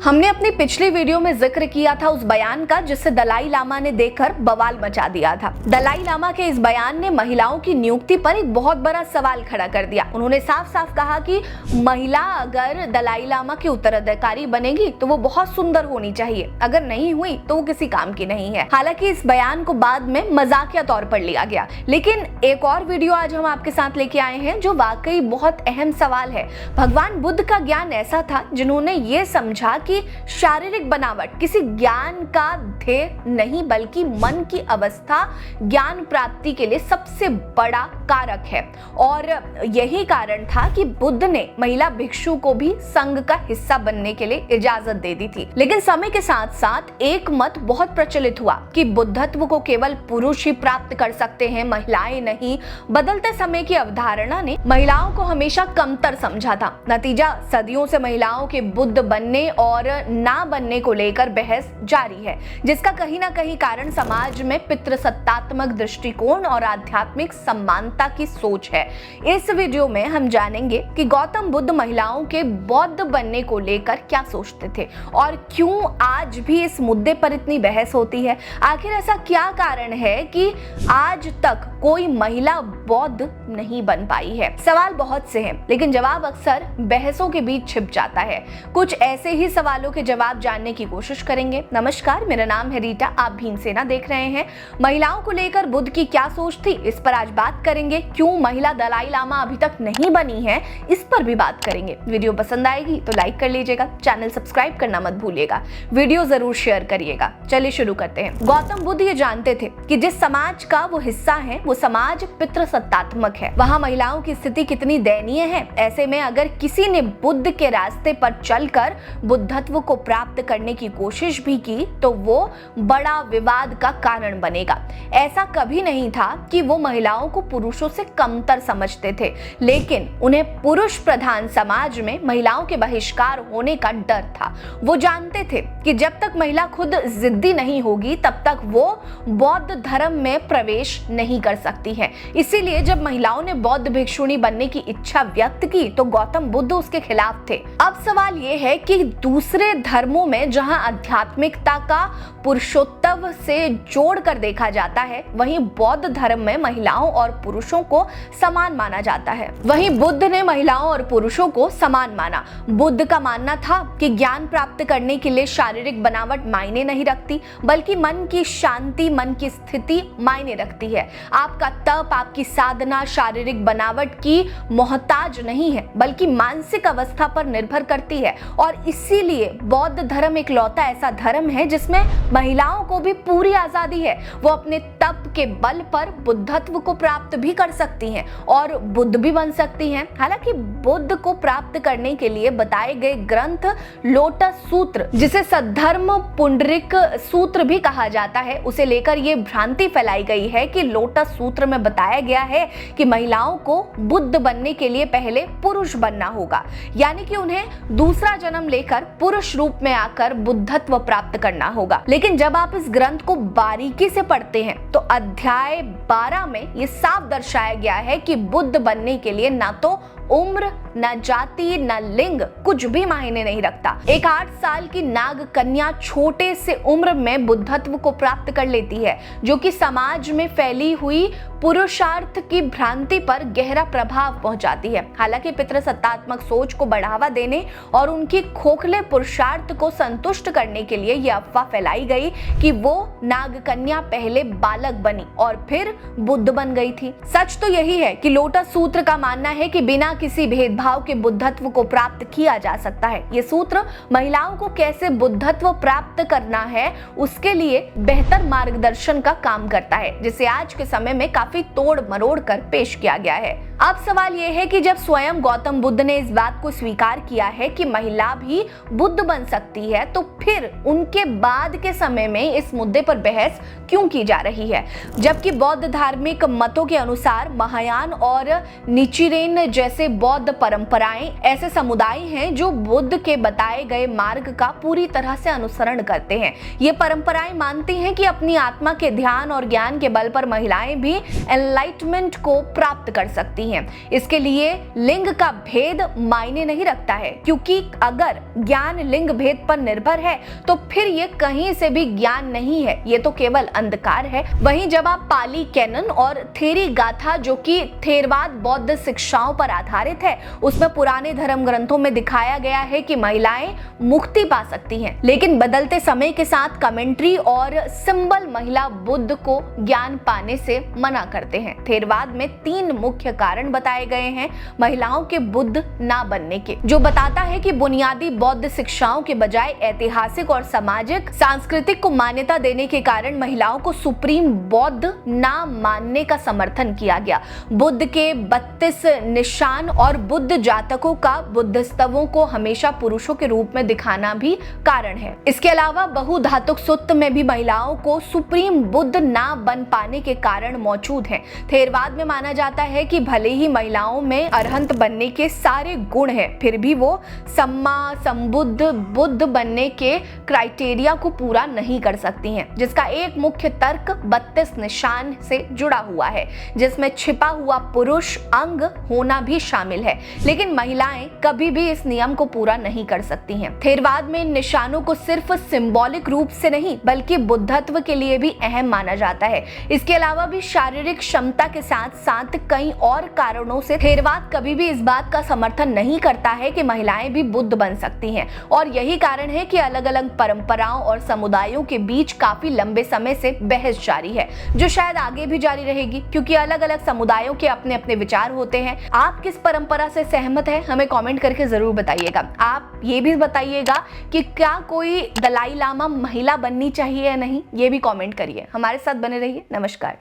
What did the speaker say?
हमने अपनी पिछली वीडियो में जिक्र किया था उस बयान का जिसे दलाई लामा ने देखकर बवाल मचा दिया था। दलाई लामा के इस बयान ने महिलाओं की नियुक्ति पर एक बहुत बड़ा सवाल खड़ा कर दिया। उन्होंने साफ साफ कहा कि महिला अगर दलाई लामा की उत्तराधिकारी बनेगी तो वो बहुत सुंदर होनी चाहिए, अगर नहीं हुई तो वो किसी काम की नहीं है। हालांकि इस बयान को बाद में मजाकिया तौर पर लिया गया, लेकिन एक और वीडियो आज हम आपके साथ लेके आए हैं जो वाकई बहुत अहम सवाल है। भगवान बुद्ध का ज्ञान ऐसा था जिन्होंने ये समझा कि शारीरिक बनावट किसी ज्ञान का ध्येय नहीं बल्कि मन की अवस्था ज्ञान प्राप्ति के लिए सबसे बड़ा कारक है। और यही कारण था कि बुद्ध ने महिला भिक्षु को भी संघ का हिस्सा बनने के लिए इजाजत दे दी थी। लेकिन समय के साथ साथ एक मत बहुत प्रचलित हुआ कि बुद्धत्व को केवल पुरुष ही प्राप्त कर सकते हैं, महिलाएं नहीं। बदलते समय की अवधारणा ने महिलाओं को हमेशा कमतर समझा था। नतीजा सदियों से महिलाओं के बुद्ध बनने और ना बनने को लेकर बहस जारी है, जिसका कहीं ना कहीं कारण समाज में पितृसत्तात्मक दृष्टिकोण और आध्यात्मिक समानता की सोच है। इस वीडियो में हम जानेंगे कि गौतम बुद्ध महिलाओं के बौद्ध बनने को लेकर क्या सोचते थे और क्यों आज भी इस मुद्दे पर इतनी बहस होती है। आखिर ऐसा क्या कारण है कि आज तक कोई महिला बौद्ध नहीं बन पाई है। सवाल बहुत से हैं, लेकिन जवाब अक्सर बहसों के बीच छिप जाता है। कुछ ऐसे ही सवालों के जवाब जानने की कोशिश करेंगे। नमस्कार, मेरा नाम है रीटा, आप भीमसेना देख रहे हैं। महिलाओं को लेकर बुद्ध की क्या सोच थी, इस पर आज बात करेंगे। क्यों महिला दलाई लामा अभी तक नहीं बनी है, इस पर भी बात करेंगे। वीडियो पसंद आएगी तो लाइक कर लीजिएगा, चैनल सब्सक्राइब करना मत भूलिएगा, वीडियो जरूर शेयर करिएगा। चलिए शुरू करते हैं। गौतम बुद्ध ये जानते थे कि जिस समाज का वो हिस्सा है वो समाज पितृसत्तात्मक है, वहाँ महिलाओं की स्थिति कितनी दयनीय है। ऐसे में अगर किसी ने बुद्ध के रास्ते पर चलकर बुद्धत्व को प्राप्त करने की कोशिश भी की तो वो बड़ा विवाद का कारण बनेगा। ऐसा कभी नहीं था कि वो महिलाओं को पुरुषों से कमतर समझते थे, लेकिन उन्हें पुरुष प्रधान समाज में महिलाओं के बहिष्कार होने का डर था। वो जानते थे कि जब तक महिला खुद जिद्दी नहीं होगी तब तक वो बौद्ध धर्म में प्रवेश नहीं कर सकती है। इसीलिए जब महिलाओं ने बौद्ध भिक्षुणी बनने की इच्छा व्यक्त की तो गौतम बुद्ध उसके खिलाफ थे। अब सवाल ये है कि दूसरे धर्मों में जहां आध्यात्मिकता का पुरुषोत्तव से जोड़कर देखा जाता है, वहीं बौद्ध धर्म में महिलाओं और पुरुषों को समान माना जाता है। वहीं बुद्ध ने महिलाओं और पुरुषों को समान माना। बुद्ध का मानना था कि ज्ञान प्राप्त करने के लिए शारीरिक बनावट मायने नहीं रखती, बल्कि मन की शांति, मन की स्थिति मायने रखती है। आपका तप, आपकी साधना शारीरिक बनावट की मोहताज नहीं है, बल्कि मानसिक अवस्था पर निर्भर करती है। और इसीलिए बौद्ध धर्म इकलौता ऐसा धर्म है जिसमें महिलाओं को भी पूरी आजादी है। वो अपने तप के बल पर बुद्धत्व को प्राप्त भी कर सकती हैं और बुद्ध भी बन सकती हैं। हालांकि बुद्ध को प्राप्त करने के लिए बताए गए ग्रंथ लोटस सूत्र, जिसे सद्धर्म पुंडरिक सूत्र भी कहा जाता है, उसे लेकर ये भ्रांति फैलाई गई है कि लोटस सूत्र में बताया गया है कि महिलाओं को बुद्ध बनने के लिए पहले पुरुष बनना होगा, यानी कि उन्हें दूसरा जन्म लेकर पुरुष रूप में आकर बुद्धत्व प्राप्त करना होगा। लेकिन जब आप इस ग्रंथ को बारीकी से पढ़ते हैं तो अध्याय 12 में ये साफ दर्शाया गया है कि बुद्ध बनने के लिए ना तो उम्र, न जाति, न लिंग कुछ भी मायने नहीं रखता। एक 8 साल की नाग कन्या छोटे से उम्र में बुद्धत्व को प्राप्त कर लेती है, जो कि समाज में फैली हुई पुरुषार्थ की भ्रांति पर गहरा प्रभाव पहुंचाती है। हालांकि पितृसत्तात्मक सोच को बढ़ावा देने और उनकी खोखले पुरुषार्थ को संतुष्ट करने के लिए यह अफवाह फैलाई गई कि वो नाग कन्या पहले बालक बनी और फिर बुद्ध बन गई थी। सच तो यही है कि लोटस सूत्र का मानना है कि बिना किसी भेदभाव के बुद्धत्व को प्राप्त किया जा सकता है। ये सूत्र महिलाओं को कैसे बुद्धत्व प्राप्त करना है उसके लिए बेहतर मार्गदर्शन का काम करता है, जिसे आज के समय में काफी तोड़ मरोड़ कर पेश किया गया है। अब सवाल यह है कि जब स्वयं गौतम बुद्ध ने इस बात को स्वीकार किया है कि महिला भी बुद्ध बन सकती है, तो फिर उनके बाद के समय में इस मुद्दे पर बहस क्यों की जा रही है, जबकि बौद्ध धार्मिक मतों के अनुसार महायान और निचिरेन जैसे बौद्ध परंपरा परंपराएं ऐसे समुदाय हैं जो बुद्ध के बताए गए मार्ग का पूरी तरह से अनुसरण करते हैं। ये परंपराएं मानती हैं कि अपनी आत्मा के ध्यान और ज्ञान के बल पर महिलाएं भी एनलाइटमेंट को प्राप्त कर सकती हैं। इसके लिए लिंग का भेद मायने नहीं रखता है, क्योंकि अगर ज्ञान लिंग भेद पर निर्भर है तो फिर ये कहीं से भी ज्ञान नहीं है, ये तो केवल अंधकार है। वहीं जब आप पाली कैनन और थेरी गाथा, जो कि थेरवाद बौद्ध शिक्षाओं पर आधारित है, उसमें पुराने धर्म ग्रंथों में दिखाया गया है कि महिलाएं मुक्ति पा सकती हैं। लेकिन बदलते समय के साथ कमेंट्री और सिंबल महिला बुद्ध को ज्ञान पाने से मना करते हैं। थेरवाद में 3 मुख्य कारण बताए गए हैं महिलाओं के बुद्ध ना बनने के, जो बताता है कि बुनियादी बौद्ध शिक्षाओं के बजाय ऐतिहासिक और सामाजिक सांस्कृतिक को मान्यता देने के कारण महिलाओं को सुप्रीम बौद्ध ना मानने का समर्थन किया गया। बुद्ध के 32 निशान और बुद्ध जातकों का बुद्धिस्तवों को हमेशा पुरुषों के रूप में दिखाना भी कारण है। इसके अलावा बहुधातुक सूत्र में भी महिलाओं को सुप्रीम बुद्ध ना बन पाने के कारण मौजूद हैं। थेरवाद में माना जाता है कि भले ही महिलाओं में अरहंत बनने के सारे गुण हैं, फिर भी वो सम्मा संबुद्ध बुद्ध बनने के क्राइटेरिया को पूरा नहीं कर सकती हैं, जिसका एक मुख्य तर्क 32 निशान से जुड़ा हुआ है, जिसमें छिपा हुआ पुरुष अंग होना भी शामिल है। लेकिन महिलाएं कभी भी इस नियम को पूरा नहीं कर सकती हैं। थेरवाद में इन निशानों को सिर्फ सिंबॉलिक रूप से नहीं बल्कि बुद्धत्व के लिए भी अहम माना जाता है। इसके अलावा भी शारीरिक क्षमता के साथ साथ कई और कारणों से थेरवाद कभी भी इस बात का समर्थन नहीं करता है कि महिलाएं भी बुद्ध बन सकती हैं, और यही कारण है कि अलग अलग परंपराओं और समुदायों के बीच काफी लंबे समय से बहस जारी है, जो शायद आगे भी जारी रहेगी, क्योंकि अलग अलग समुदायों के अपने अपने विचार होते हैं। आप किस परंपरा से सहमत हैं, हमें कमेंट करके जरूर बताइएगा। आप ये भी बताइएगा कि क्या कोई दलाई लामा महिला बननी चाहिए या नहीं, ये भी कमेंट करिए। हमारे साथ बने रहिए। नमस्कार।